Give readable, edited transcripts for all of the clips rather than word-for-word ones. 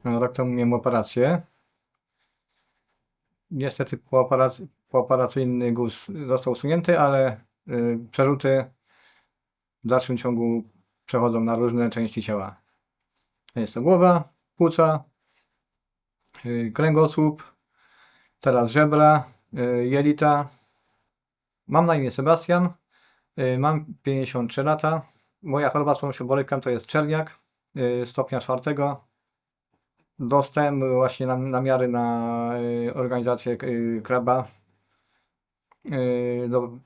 Rok temu miałem operację. Niestety pooperacyjny guz został usunięty, ale przerzuty w dalszym ciągu przechodzą na różne części ciała. Jest to głowa, płuca, kręgosłup, teraz żebra, jelita. Mam na imię Sebastian, mam 53 lata. Moja choroba, z którą się borykam, to jest czerniak stopnia 4. Dostałem właśnie namiary na organizację Kraba do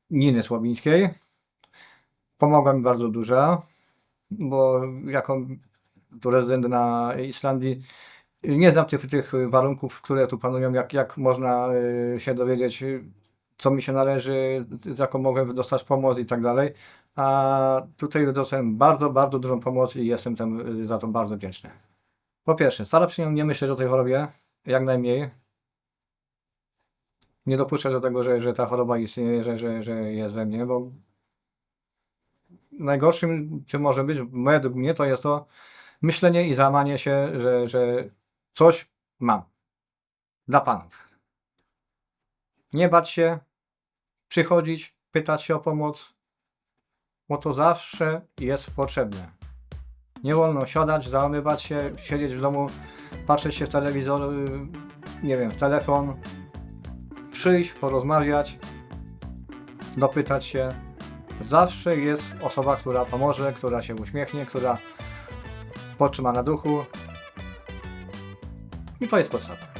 Niny Sławińskiej. Pomogła mi bardzo dużo, bo jako tu rezydent na Islandii nie znam tych warunków, które tu panują, jak można się dowiedzieć, co mi się należy, jaką mogę dostać pomoc i tak dalej. A tutaj dostałem bardzo, bardzo dużą pomoc i jestem za to bardzo wdzięczny. Po pierwsze, staram się nie myśleć o tej chorobie, jak najmniej. Nie dopuszczać do tego, że ta choroba istnieje, że jest we mnie, bo najgorszym, czym może być, według mnie, to jest to myślenie i załamanie się, że coś mam dla panów. Nie bać się, przychodzić, pytać się o pomoc, bo to zawsze jest potrzebne. Nie wolno siadać, załamywać się, siedzieć w domu, patrzeć się w telewizor, nie wiem, w telefon. Przyjść, porozmawiać, dopytać się. Zawsze jest osoba, która pomoże, która się uśmiechnie, która podtrzyma na duchu. I to jest podstawa.